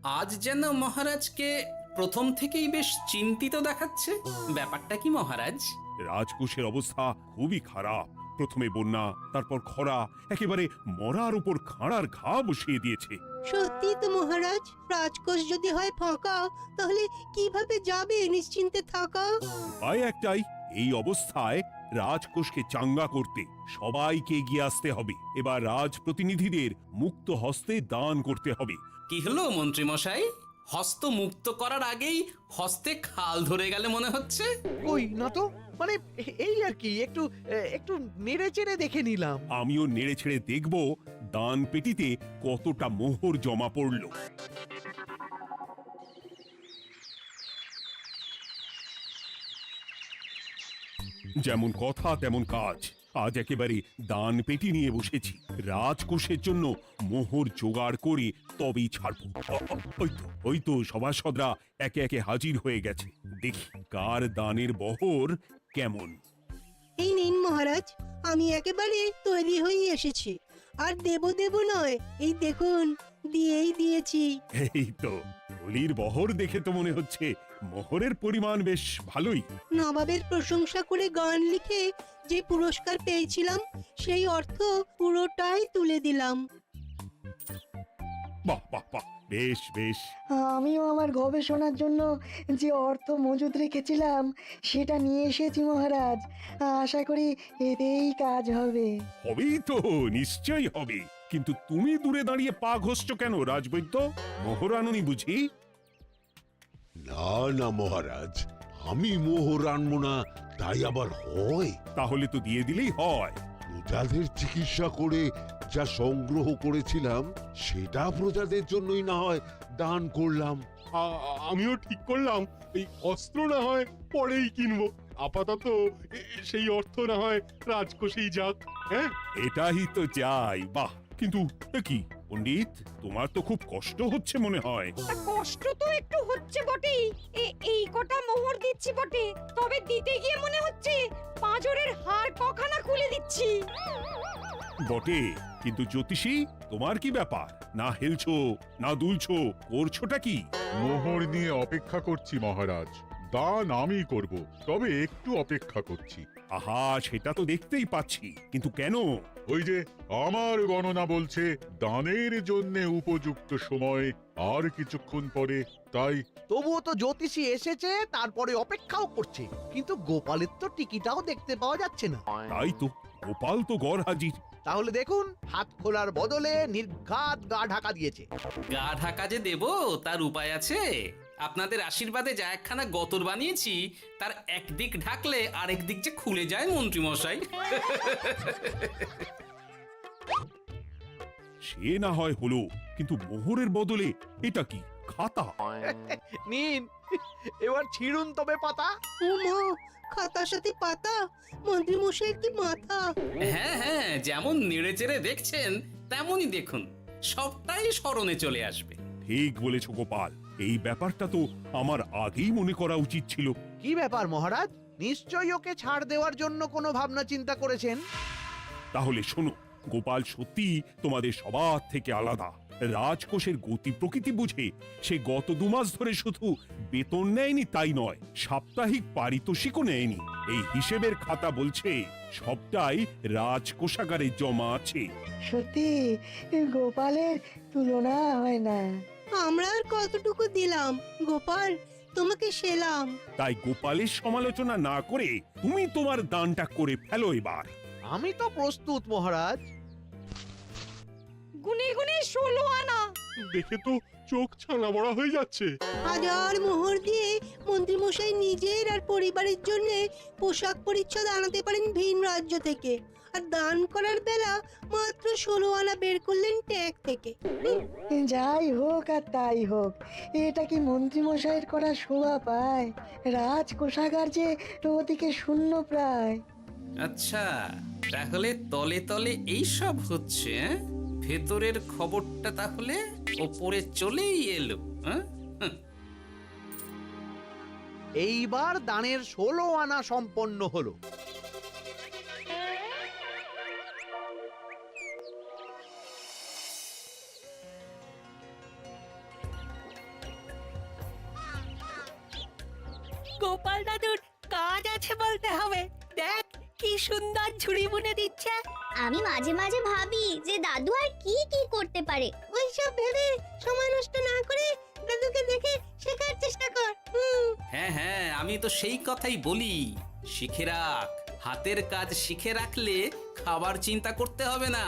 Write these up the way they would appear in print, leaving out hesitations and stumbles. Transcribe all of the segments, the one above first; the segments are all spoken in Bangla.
আজ যেন মহারাজকে প্রথম থেকেই বেশ চিন্তিত দেখাচ্ছে। ব্যাপারটা কি মহারাজ? রাজকোষের অবস্থা খুবই খারাপ। প্রথমে বন্যা, তারপর খরা, একেবারে মরার উপর খাঁড়ার ঘা বসিয়ে দিয়েছে। সত্যি তো মহারাজ, রাজকোষ যদি হয় ফাঁকা, তাহলে কিভাবে যাবে নিশ্চিন্তে থাকা? উপায় একটাই, এই অবস্থায় রাজকোষকে চাঙ্গা করতে সবাইকে এগিয়ে আসতে হবে। এবার রাজপ্রতিনিধিদের মুক্ত হস্তে দান করতে হবে। কি হলো মন্ত্রী মশাই? হস্ত মুক্ত করার আগেই হস্তে খাল ধরে গেলে মনে হচ্ছে। কই না তো, মানে এই আর কি, একটু একটু নেড়ে চেড়ে দেখে নিলাম। আমিও নেড়ে ছেড়ে দেখব দান পেটিতে কতটা মোহর জমা পড়ল। যেমন কথা তেমন কাজ। আজ একেবারে দান পেটি নিয়ে বসেছি। রাজকোষের জন্য মোহর জোগাড় করে তবেই ছাড়বো। ওই তো সভাসদরা একে একে হাজির হয়ে গেছে। দেখি কার দানের বহর কেমন। এই নিন মহারাজ, আমি একেবারে তৈরি হয়ে এসেছি। আর দেব দেব নয়, এই দেখুন দিয়েই দিয়েছি। এই তো থলির বহর দেখে তো মনে হচ্ছে মোহরের পরিমাণ বেশ ভালোই। নবাবের প্রশংসা করে গান লিখে যে পুরস্কার পেয়েছিলাম, সেই অর্থ পুরোটাই তুলে দিলাম। বাহ বাহ বাহ, বেশ বেশ। আমিও আমার গবেষণার জন্য যে অর্থ মজুদ রেখেছিলাম সেটা নিয়ে এসেছি মহারাজ। আশা করি এতেই কাজ হবে। হবেই তো, নিশ্চয়ই হবে। কিন্তু তুমি দূরে দাঁড়িয়ে পা ঘষছো কেন রাজবৈদ্য? মোহর আনুনি বুঝি? না না মহারাজ, আমি মোহর আনবো না তাই আবার হয়? তাহলে তো দিয়ে দিলেই হয়। প্রজাদের চিকিৎসা করে যা সংগ্রহ করেছিলাম সেটা প্রজাদের জন্যই না হয় দান করলাম। আমিও ঠিক করলাম এই অস্ত্র না হয় পরেই কিনবো, আপাতত সেই অর্থ না হয় রাজকোষেই যাক। হ্যাঁ, এটাই তো চাই। বাহ, কিন্তু কি পণ্ডিত, তোমার তো খুব কষ্ট হচ্ছে মনে হয়। কষ্ট তো একটু হচ্ছে বটেই। এই কটা মোহর দিচ্ছি বটে, তবে দিতে গিয়ে মনে হচ্ছে পাঁজরের হাড় কখানা খুলে দিচ্ছি। বটে, কিন্তু জ্যোতিষী তোমার কি ব্যাপার? না হেলছো না দুলছো, করছোটা কি? মোহর নিয়ে অপেক্ষা করছি মহারাজ। দান আমি করব, তবে একটু অপেক্ষা করছি। আহা, সেটা তো দেখতেই পাচ্ছি, কিন্তু কেন? ওই যে আমার গণনা বলছে দানের জন্য উপযুক্ত সময় আর কিছুক্ষণ পরে, তাই। তবুও তো জ্যোতিষী এসেছে, তারপরে অপেক্ষাও করছে, কিন্তু গোপালের তো টিকিটাও দেখতে পাওয়া যাচ্ছে না। তাই তো, গোপাল তো গড় হাজির। তাহলে দেখুন, হাত খোলার বদলে নির্ঘাত গা ঢাকা দিয়েছে। গা ঢাকা যে দেব তার উপায় আছে। আপনাদের আশীর্বাদে যা একখানা গতর বানিয়েছি, তার একদিক ঢাকলে আরেক দিক যে খুলে যায় মন্ত্রী মশাই। সে না হয় হলো, কিন্তু মোহরের বদলে এটা কি? খাতা? নিন, এবার ছিঁড়ুন তবে পাতা। উমা, খাতার সাথে পাতা! মন্ত্রী মশাইয়ের কি মাথা! হ্যাঁ হ্যাঁ, যেমন নেড়ে চেড়ে দেখছেন তেমনই দেখুন, সবটাই স্মরণে চলে আসবে। ঠিক বলেছ গোপাল, এই ব্যাপারটা তো আমার আগেই মনে করা উচিত ছিল। কি ব্যাপার মহারাজ, নিশ্চয়ই ওকে ছাড় দেওয়ার জন্য কোনো ভাবনা চিন্তা করেছেন। তাহলে শোনো, গোপাল সত্যি তোমাদের সবার থেকে আলাদা। রাজকোষের গতি প্রকৃতি বুঝে সে গত 2 মাস ধরে শুধু বেতন নেয়নি তাই নয়, সাপ্তাহিক পারিতোষিকও নেয়নি। এই হিসেবের খাতা বলছে সবটাই রাজকোষাগারে জমা আছে। সত্যি গোপালের তুলনা হয় না। আমরা আর কতটুকু দিলাম গোপাল, তোমাকে সেলাম। তাই গোপালের সমালোচনা না করে তুমি তোমার দানটা করে ফেলো এবার। আমি তো প্রস্তুত মহারাজ। গুনে গুনে 16 আনা। দেখে তো চোখ ছানা বড়া হয়ে যাচ্ছে। হাজার মোহর দিয়ে মন্ত্রী মশাই নিজের আর পরিবারের জন্য পোশাক পরিচ্ছদ আনাতে পারেন ভিন রাজ্য থেকে, আর দান করার বেলা মাত্র 16 আনা বের করলেন ট্যাগ থেকে। যাই হোক আর তাই হোক, এটা কি মন্ত্রী মশাইয়ের করা শোভা পায়? রাজকোষাগার যে ওদিকে শূন্য প্রায়। আচ্ছা, তাহলে তলে তলে এই সব হচ্ছে, হ্যাঁ? ভেতরের খবরটা তাহলে ওপরে চলেই এলো, হ্যাঁ? এইবার দানের 16 আনা সম্পন্ন হলো। গোপাল দাদুর কাজ আছে বলতে হবে। দেখ কি সুন্দর ঝুড়ি বুনে দিচ্ছে। আমি মাঝে মাঝে ভাবি যে দাদু আর কি কি করতে পারে। ওইসব ভেবে সময় নষ্ট না করে দাদুকে দেখে শেখার চেষ্টা কর। হ্যাঁ হ্যাঁ, আমি তো সেই কথাই বলি, শিখে রাখ। হাতের কাজ শিখে রাখলে খাবার চিন্তা করতে হবে না।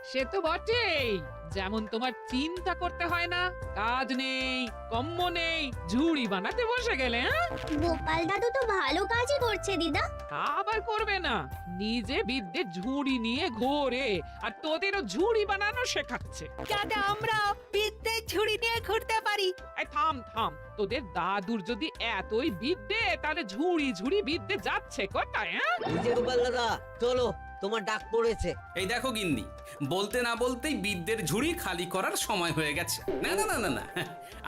সে তো বটেই, যেমন তোমার চিন্তা করতে হয় না, কাজ নেই, কম্ম নেই, ঝুড়ি বানাতে বসে গেলে। হ্যাঁ, গোপাল দাদু তো ভালো কাজই করছে দিদা। তা আবার করবে না, নিজে বিদ্যে ঝুড়ি নিয়ে ঘোরে আর তোদেরও ঝুড়ি বানানো শেখাচ্ছে। যাতে আমরা বিদ্যে ঝুড়ি নিয়ে ঘুরতে পারি। এই থাম থাম, তোদের দাদুর যদি এতই বিদ্যে, তাহলে ঝুড়ি ঝুড়ি বিদ্যে যাচ্ছে কোথায়? হ্যাঁ, গোপাল দাদা চলো, তোমার ডাক পড়েছে। এই দেখো গিন্নি, বলতে না বলতেই বিদ্যের ঝুড়ি খালি করার সময় হয়ে গেছে। না না না না না,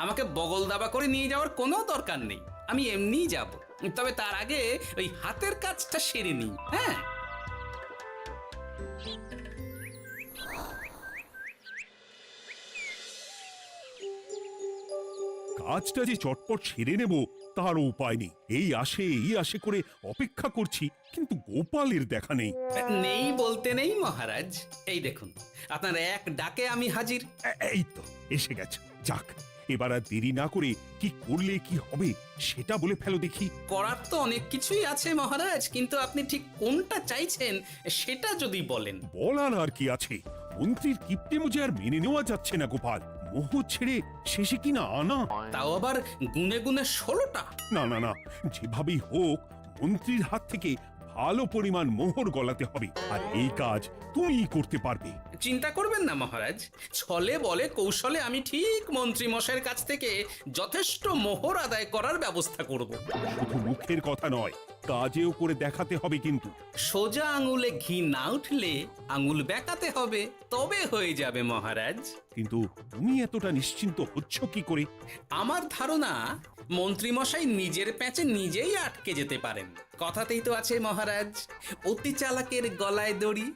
আমাকে বগল দাবা করে নিয়ে যাওয়ার কোনো দরকার নেই, আমি এমনিই যাব। তবে তার আগে ওই হাতের কাজটা সেরে নিই। হ্যাঁ, কাজটা যে চটপট সেরে নেব তার উপায় নেই। এই আসে করে অপেক্ষা করছি, কিন্তু গোপালের দেখা নেই। নেই বলতে নেই মহারাজ, এই দেখুন আপনার এক ডাকে আমি হাজির। এই তো এসে গেছে। যাক, এবার আর দেরি না করে কি করলে কি হবে সেটা বলে ফেলো দেখি। করার তো অনেক কিছুই আছে মহারাজ, কিন্তু আপনি ঠিক কোনটা চাইছেন সেটা যদি বলেন। বলার আর কি আছে, মন্ত্রীর কিপ্টে মুজে আর মেনে নেওয়া যাচ্ছে না গোপাল। মোহ ছেড়ে শেষে কিনা আনা, তাও আবার গুনে গুনে 16টা। না না না, যেভাবেই হোক মন্ত্রীর হাত থেকে ভালো পরিমাণ মোহর গলাতে হবে, আর এই কাজ তুমিই করতে পারবে। চিন্তা করবেন না মহারাজ, ছলে বলে কৌশলে আমি ঠিক মন্ত্রী মশাইয়ের কাছ থেকে যথেষ্ট মোহর আদায় করার ব্যবস্থা করব। শুধু মুখের কথা নয়, কাজেও করে দেখাতে হবে কিন্তু। সোজা আঙুলে ঘি না উঠলে আঙুল বেঁকাতে হবে, তবে হয়ে যাবে মহারাজ। কিন্তু তুমি এতটা নিশ্চিন্ত হচ্ছ কি করে? আমার ধারণা মন্ত্রী মশাই নিজের প্যাঁচে নিজেই আটকে যেতে পারেন। কথাতেই তো আছে মহারাজ, অতি চালাকের গলায় দড়ি।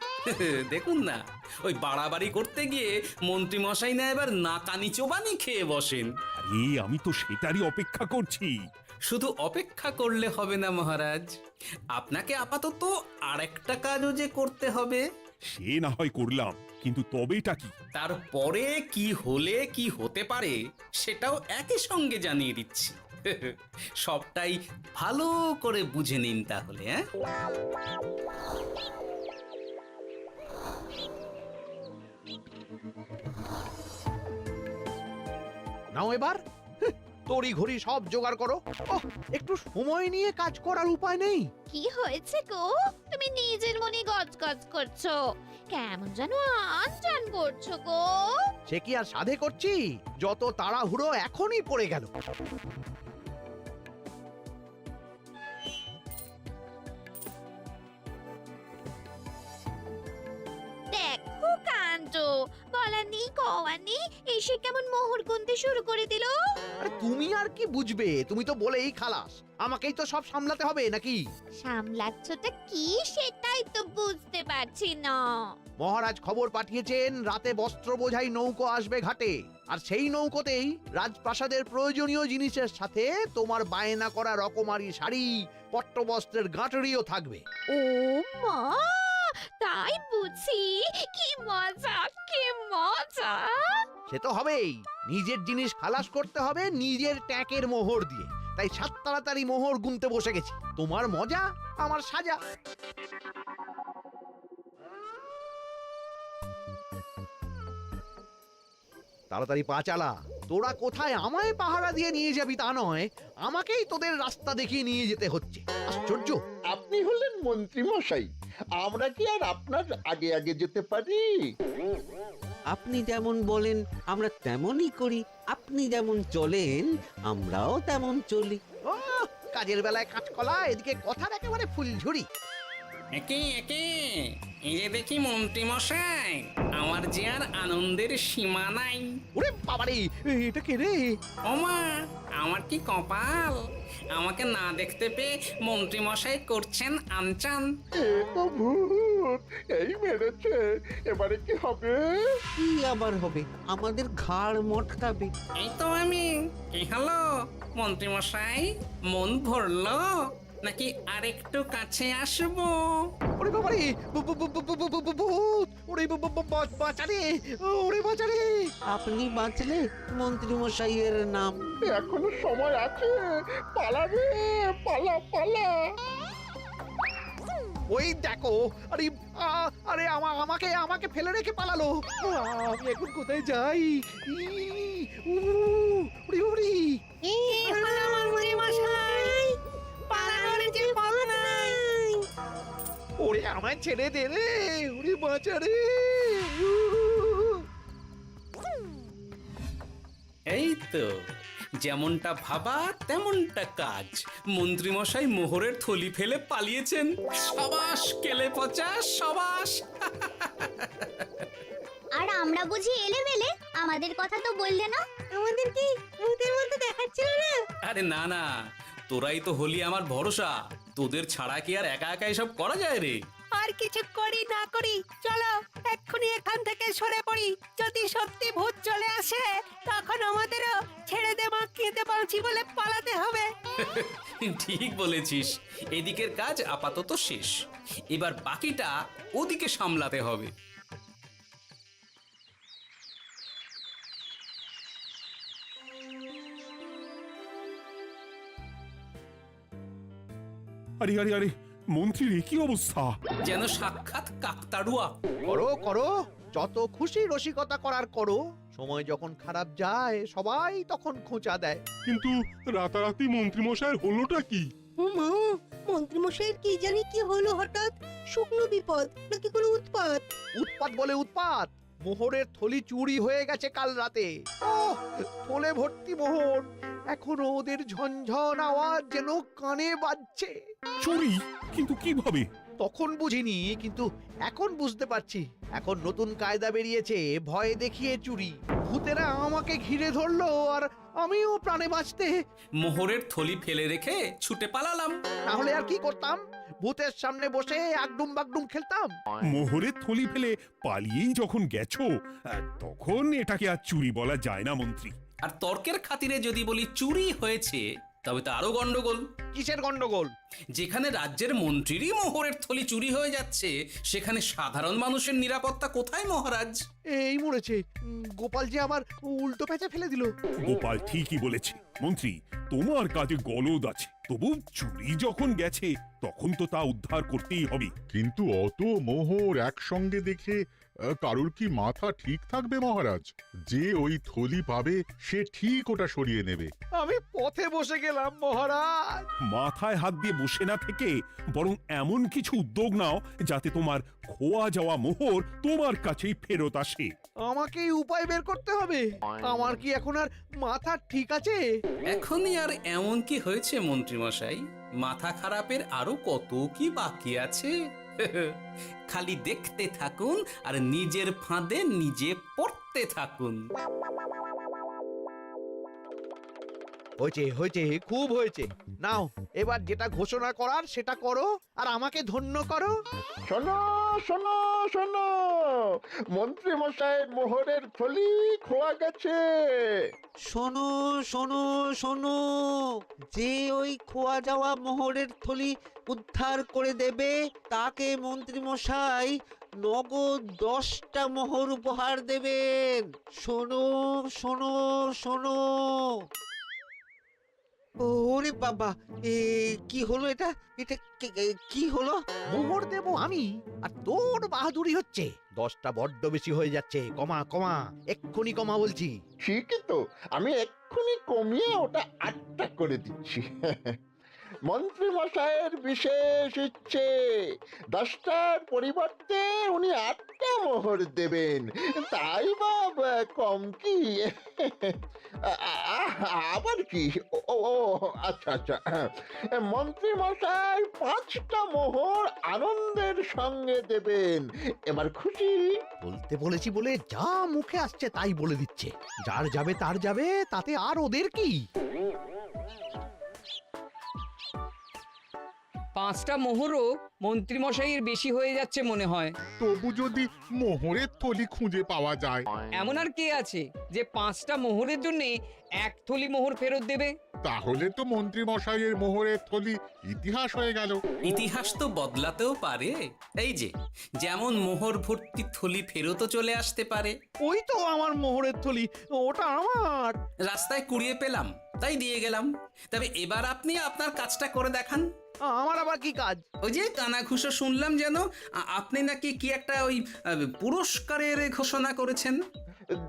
দেখুন না, ওই বাড়াবাড়ি করতে গিয়ে মন্ত্রী মশাই না এবার নাকানি চোবানি খেয়ে বসেন। আরে আমি তো সেটারই অপেক্ষা করছি। শুধু অপেক্ষা করলে হবে না মহারাজ, আপনাকে আপাতত আরেকটা কাজও যে করতে হবে। সে না হয় করলাম, কিন্তু তবেটা কি? তারপরে কি হলে কি হতে পারে সেটাও একই সঙ্গে জানিয়ে দিচ্ছি। সবটাই ভালো করে বুঝে নিন তাহলে। হ্যাঁ, নাও এবার তড়ি ঘড়ি সব জোগাড় করো। ওহ, একটু সময় নিয়ে কাজ করার উপায় নেই? কি হয়েছে গো, তুমি নিজের মনে গজগজ করছো, কেমন যেন আনজান করছো গো। সে কি আর সাধে করছি, যত তাড়াহুড়ো এখনই পড়ে গেল। দেখো কাণ্ড, বলা নেই কওয়া নেই, এসে কেমন মোহর গুনতে শুরু করে দিল। আরে তুমি আর কি বুঝবে, তুমি তো বলেই খালাস, আমাকেই তো সব সামলাতে হবে নাকি? সামলাচ্ছটা কি সেটাই তো বুঝতে পারছি না। মহারাজ খবর পাঠিয়েছেন রাতে বস্ত্র বোঝাই নৌকো আসবে ঘাটে, আর সেই নৌকোতেই রাজপ্রাসাদের প্রয়োজনীয় জিনিসের সাথে তোমার বায়না করা রকমারি শাড়ি, পট্টবস্ত্রের গাঁটরিও থাকবে। ও মা, তাই বুঝি, কি মজা কি মজা। সে তো হবেই, নিজের জিনিস খালাস করতে হবে নিজের ট্যাঁকের মোহর দিয়ে, তাই সাত তাড়াতাড়ি মোহর গুনতে বসে গেছি। তোমার মজা আমার সাজা। তাড়াতাড়ি পা চালা, তোরা কোথায় আমায় পাহারা দিয়ে নিয়ে যাবি তা নয়, আমাকেই তোদের রাস্তা দেখিয়ে নিয়ে যেতে হচ্ছে। আশ্চর্য! আপনি হলেন মন্ত্রী মশাই, আমরা কি আর আপনার আগে আগে যেতে পারি? আপনি যেমন বলেন আমরা তেমনই করি, আপনি যেমন চলেন আমরাও তেমন চলি। ও, কাজের বেলায় কাঁচকলা, এদিকে কথার একেবারে ফুলঝুরি। একে একে এই যে দেখি মন্ত্রী মশাই, আমার যে আর আনন্দের সীমা নাই। ওরে বাবারে, এটা কে রে? ওমা, আমার কি কপাল! আমাকে না দেখতে পেয়ে মন্ত্রী মশাই করছেন আনচান। এ তো ভূত, এই মেরেছে, এবারে কি হবে? কি আবার হবে? আমাদের ঘাড় মটকাবে। এই তো আমি। কি হলো মন্ত্রী মশাই, মন ভরলো নাকি আরেকটু কাছে আসবো? ওরে বাবারে, ভূত! ওরে বাঁচারে, ওরে বাঁচারে! আপনি বাঁচলে মন্ত্রী মশাইয়ের নাম। এখনো সময় আছে, পালা রে, পালা পালা। ওই দেখো, আরে আরে আমাকে আমাকে ফেলে রেখে পালালো। আমি এখন কোথায় যাই? উড়ি উড়ি। মন্ত্রী মশাই, পালানোর যে পথ নাই। ওরে আমায় ছেড়ে দে রে, উড়ি বাঁচা রে। এই তো, যেমনটা ভাবা তেমনটা কাজ। মন্ত্রী মশাই মোহরের থলি ফেলে পালিয়েছেন। সাবাস কেলে পচা, সাবাস! আর আমরা বুঝি এলেবেলে, আমাদের কথা তো বললে না। আমাদের কি ভূতের মতো দেখাচ্ছিল না? আরে না না, তোরাই তো হলি আমার ভরসা। তোদের ছাড়া কি আর একা একা এসব করা যায় রে? আর কিছু করি না করি, চলো এক্ষুনি এখান থেকে সরে পড়ি। যদি সত্যি ভূত চলে আসে, তখন আমাদেরও ছেড়ে দে মা, কেঁদে বাঁচি বলে পালাতে হবে। ঠিক বলেছিস। এদিকের কাজ আপাতত শেষ, এবার বাকিটা ওদিকে সামলাতে হবে। আরে আরে আরে, মন্ত্রীর এ কি অবস্থা! যেন সাক্ষাৎ কাকতাড়ুয়া। করো করো, যত খুশি রসিকতা করার করো। সময় যখন খারাপ যায় সবাই তখন খোঁচা দেয়। কিন্তু রাতারাতি মন্ত্রী মশাইয়ের হলোটা কি? মা, মন্ত্রী মশাইয়ের কি জানি কি হলো হঠাৎ? শুকনো বিপদ নাকি কোনো উৎপাত? উৎপাত বলে উৎপাত, মোহরের থলি চুরি হয়ে গেছে কাল রাতে। ওহ, থলে ভর্তি মোহর, এখনো ওদের ঝনঝন আওয়াজ যেন কানে বাজছে। চুরি? কিন্তু কিভাবে? তখন বুঝিনি, কিন্তু এখন বুঝতে পারছি। এখন নতুন কায়দা বেরিয়েছে, ভয় দেখিয়ে চুরি। ভূতেরা আমাকে ঘিরে ধরলো আর আমিও প্রাণে বাঁচতে মোহরের থলি ফেলে রেখে ছুটে পালালাম। তাহলে আর কি করতাম? ভূতের সামনে বসে আগডুম বাগডুম খেলতাম। মোহরের থলি ফেলে পালিয়েই যখন গেছো, তখন এটাকে আর চুরি বলা যায় না মন্ত্রী। আর তর্কের খাতিরে যদি বলি চুরি হয়েছে, তবে তো আরো গন্ডগোল। কিসের গন্ডগোল? যেখানে রাজ্যের মন্ত্রীরই মোহরের থলি চুরি হয়ে যাচ্ছে, সেখানে সাধারণ মানুষের নিরাপত্তা কোথায় মহারাজ? এই মরেছে, গোপাল যে আবার উল্টো প্যাঁচা ফেলে দিল। গোপাল ঠিকই বলেছে মন্ত্রী, তোমার কাজে গলদ আছে। তবু চুরি যখন গেছে, তখন তো তা উদ্ধার করতেই হবে। কিন্তু অত মোহর একসঙ্গে দেখে কারুর কি মাথা ঠিক থাকবে মহারাজ? যে ওই থলি পাবে সে ঠিক ওটা সরিয়ে নেবে। আমি পথে বসে গেলাম মহারাজ। মাথায় হাত দিয়ে বসে না থেকে বরং এমন কিছু উদ্যোগ নাও যাতে তোমার খোয়া যাওয়া মোহর তোমার কাছেই ফেরত আসে। আমাকেই উপায় বের করতে হবে। আমার কি এখন আর মাথা ঠিক আছে? এখনই আর এমন কি হয়েছে মন্ত্রী মশাই? মাথা খারাপের আরো কত কি বাকি আছে। খালি দেখতে থাকুন আর নিজের ফাঁদে নিজে পড়তে থাকুন। হয়েছে হয়েছে, খুব হয়েছে। নাও, এবার যেটা ঘোষণা করার সেটা করো আর আমাকে ধন্য করো। শোনো শোনো শোনো, মন্ত্রী মশাইয়ের মোহরের থলি খোয়া গেছে। শোনো শোনো শোনো, যে ওই খোয়া যাওয়া মোহরের থলি উদ্ধার করে দেবে, তাকে মন্ত্রী মশাই নগদ 10টা মোহর উপহার দেবেন। শোনো শোনো শোনো। ওরে বাবা, কি হলো এটা? এটা কি হলো? মোহর দেবো আমি, আর তোর বাহাদুরি হচ্ছে। 10টা বড্ড বেশি হয়ে যাচ্ছে। কমা কমা, এক্ষুনি কমা বলছি। ঠিকই তো, আমি এক্ষুনি কমিয়ে ওটা 8টা করে দিচ্ছি। মন্ত্রী মশাইয়ের বিশেষ ইচ্ছে 10টার পরিবর্তে উনি 8টা মোহর দেবেন, তাই বা কম কি? আবার কি? ও আচ্ছা আচ্ছা, মন্ত্রী মশাই 5টা মোহর আনন্দের সঙ্গে দেবেন। এবার খুশি? বলতে বলেছি বলে যা মুখে আসছে তাই বলে দিচ্ছে। যার যাবে তার যাবে, তাতে আর ওদের কি? 5টা মোহরও মন্ত্রীমশাইয়ের বেশি হয়ে যাচ্ছে মনে হয়। তবু যদি মোহরের থলি খুঁজে পাওয়া যায়। এমন আর কে আছে যে 5টা মোহরের জন্য 1 থলি মোহর ফেরত দেবে? তাহলে তো মন্ত্রী মশাইয়ের মোহরের থলি ইতিহাস হয়ে গেল। ইতিহাস তো বদলাতেও পারে। এই যে যেমন মোহর ভর্তি থলি ফেরতও চলে আসতে পারে। ওই তো আমার মোহরের থলি, ওটা আমার। রাস্তায় কুড়িয়ে পেলাম তাই দিয়ে গেলাম। তবে এবার আপনি আপনার কাজটা করে দেখান। আমার আবার কি কাজ? ওই যে কানাঘুষো শুনলাম যেন আপনি নাকি কি একটা ওই পুরস্কারের ঘোষণা করেছেন।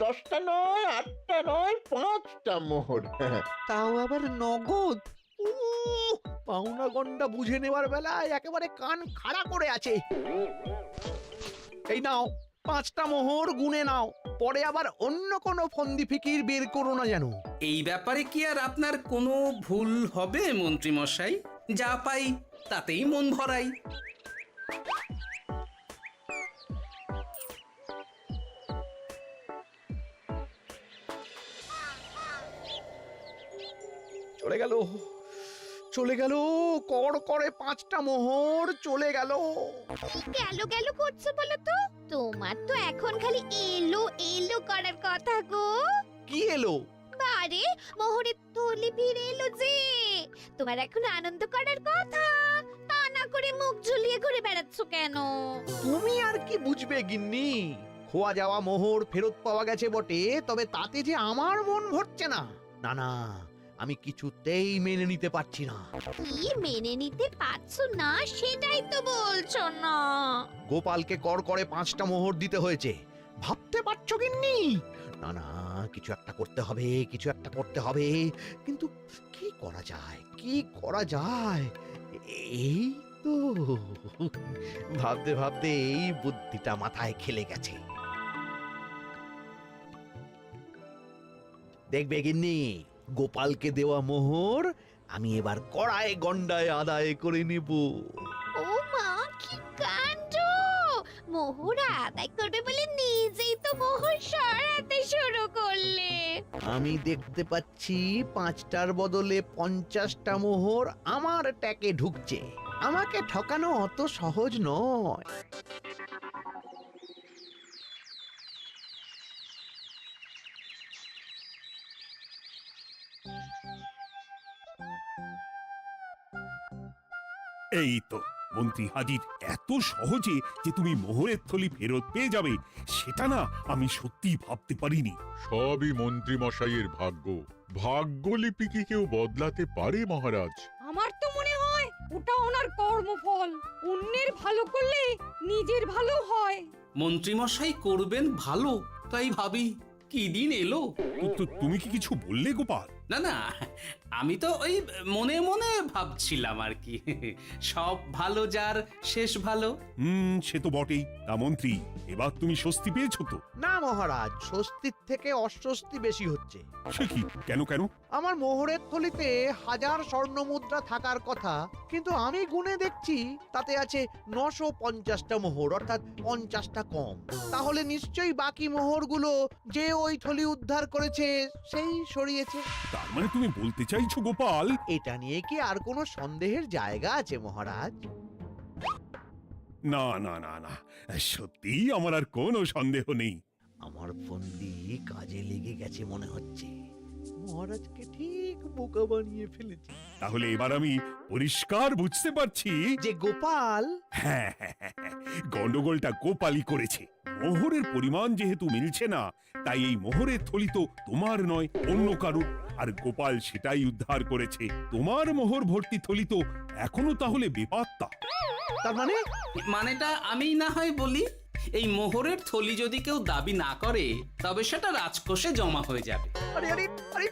10টা নয়, 8টা নয়, 5টা মোহর। তাও আবার নগদ। পাওনা গন্ডা বুঝে নেবার বেলায় একেবারে কান খাড়া করে আছে। এই নাও 5টা মোহর, গুনে নাও, পরে আবার অন্য কোনো ফন্দি ফিকির বের করো না যেন। এই ব্যাপারে কি আর আপনার কোনো ভুল হবে মন্ত্রী মশাই? যা পাই তাতেই মন ভরাই। চলে গেল, চলে গেল, কর করে 5টা মোহর চলে গেল। গেল গেল করছো বলো তো? তোমার তো এখন খালি এলো এলো করার কথা গো। কি এলো? বারে মোহরের থলি ফিরে এলো যে। তোমার এখন আনন্দ করার কথা, তা না করে মুখ ঝুলিয়ে ঘুরে বেড়াচ্ছ কেন? তুমি আর কি বুঝবে গিন্নি? খোয়া যাওয়া মোহর ফেরত পাওয়া গেছে বটে, তবে তাতে যে আমার মন ভরছে না। না না, আমি কিছুতেই মেনে নিতে পারছি না। কি মেনে নিতে পারছো না সেটাই তো বলছো না। গোপালকে কর করে 5টা মোহর দিতে হয়েছে, ভাবতে পারছো গিন্নি? না না, কিছু একটা করতে হবে, কিছু একটা করতে হবে। কিন্তু কি করা যায়, কি করা যায়? এই তো ভাবতে ভাবতে এই বুদ্ধিটা মাথায় খেলে গেছে। দেখবে গিন্নি, গোপালকে দেওয়া মোহর আমি এবার কড়ায় গন্ডায় আদায় করে নেব। ও মা, কি কাণ্ড! মোহর আদায় করবে বলে নিজেই তো মোহর সরাতে শুরু করলে। আমি দেখতে পাচ্ছি 5টার বদলে 50টা মোহর আমার ট্যাকে ঢুকছে। আমাকে ঠকানো অত সহজ নয়। এই তো মন্ত্রী হাজির। এত সহজে যে তুমি মোহরের থলি ফেরত পেয়ে যাবে সেটা না আমি সত্যি ভাবতে পারিনি। সবই মন্ত্রী মশাইয়ের ভাগ্য। ভাগ্যলিপি কি কেউ বদলাতে পারে মহারাজ? আমার তো মনে হয় ওটা ওনার কর্মফল। অন্যের ভালো করলে নিজের ভালো হয়। মন্ত্রী মশাই করবেন ভালো, তাই ভাবি কি দিন এলো। কিন্তু তুমি কি কিছু বললে গোপাল? না না, আমি তো ওই মনে মনে ভাবছিলাম আর কি। সব ভালো যার শেষ ভালো। সে তো বটেই। তা মন্ত্রী, এবার তুমি স্বস্তি পেয়েছো তো? না মহারাজ, স্বস্তির থেকে অস্বস্তি বেশি হচ্ছে। সে কি? কেন কেন? আমার মোহরের থলিতে 1000 স্বর্ণ মুদ্রা থাকার কথা, কিন্তু আমি গুনে দেখছি তাতে আছে 950টা মোহর, অর্থাৎ 50টা কম। তাহলে নিশ্চয়ই বাকি মোহরগুলো যে ওই থলি উদ্ধার করেছে সেই সরিয়েছে। তার মানে তুমি বলতে চাইছো গোপাল? এটা নিয়ে কি আর কোনো সন্দেহের জায়গা আছে মহারাজ? না না না না, সত্যি আমার আর কোনো সন্দেহ নেই। আমার ফন্দি কাজে লেগে গেছে মনে হচ্ছে। মহারাজকে ঠিক বোকা বানিয়ে ফেলেছি। তাহলে এবার আমি পরিষ্কার বুঝতে পারছি যে গোপাল, হ্যাঁ, গন্ডগোলটা গোপালই করেছে। মোহরের পরিমাণ যেহেতু মিলছে না, তাই এই মোহরের থলি তো তোমার নয়, অন্য কারুর। আর গোপাল সেটাই উদ্ধার করেছে। তোমার মোহর ভর্তি থলি তো এখনো তাহলে বেপাত্তা। তার মানে? মানেটা আমি না হয় বলি। এই মোহরের থলি যদি কেউ দাবি না করে তবে সেটা রাজকোষে জমা হয়ে যাবে। আরে আরে আরে,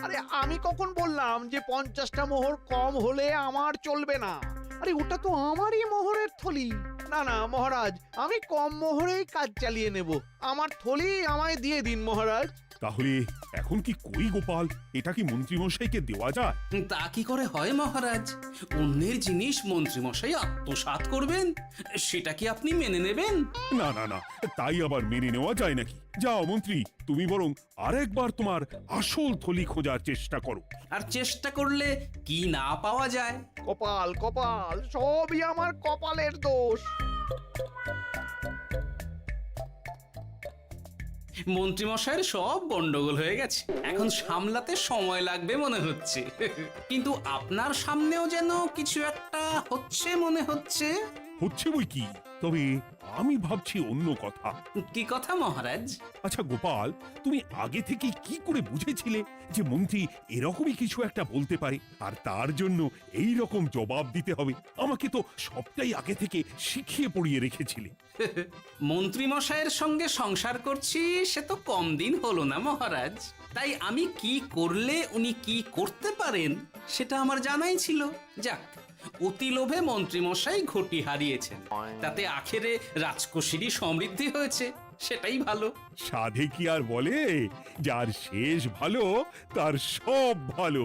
আরে আমি কখন বললাম যে 50টা মোহর কম হলে আমার চলবে না? আরে ওটা তো আমারই মোহরের থলি। না না মহারাজ, আমি কম মোহরেই কাজ চালিয়ে নেব। আমার থলি আমায় দিয়ে দিন মহারাজ। তাহলে এখন কি করি গোপাল? এটা কি মন্ত্রীমশাইকে দেওয়া যায়? তা কি করে হয় মহারাজ? অন্যের জিনিস মন্ত্রীমশাই আত্মসাৎ করবেন, সেটা কি আপনি মেনে নেবেন? না না না, তাই আবার মেনে নেওয়া যায় নাকি? যাও মন্ত্রী, তুমি বরং আরেকবার তোমার আসল থলি খোঁজার চেষ্টা করো। আর চেষ্টা করলে কি না পাওয়া যায়? কপাল কপাল, সবই আমার কপালের দোষ। মন্ত্রীমশাইয়ের সব গন্ডগোল হয়ে গেছে, এখন সামলাতে সময় লাগবে মনে হচ্ছে। কিন্তু আপনার সামনেও যেন কিছু একটা হচ্ছে মনে হচ্ছে। হচ্ছে বই কি, তবে আমি ভাবছি অন্য কথা। কি কথা মহারাজ? আচ্ছা গোপাল, তুমি আগে থেকে কি করে বুঝেছিলে যে মন্ত্রী এরকমই কিছু একটা বলতে পারে, আর তার জন্য এই রকম জবাব দিতে হবে? আমাকে তো সবটাই আগে থেকে শিখিয়ে পড়িয়ে রেখেছিলে। মন্ত্রীমশাইয়ের সঙ্গে সংসার করছি সে তো কম দিন হলো না মহারাজ, তাই আমি কি করলে উনি কি করতে পারেন সেটা আমার জানাই ছিল। যাক, অতি লোভে মন্ত্রীমশাই ঘটি হারিয়েছেন, তাতে আখেরে রাজকোষেরই সমৃদ্ধি হয়েছে, সেটাই ভালো। সাধে কি আর বলে, যার শেষ ভালো তার সব ভালো।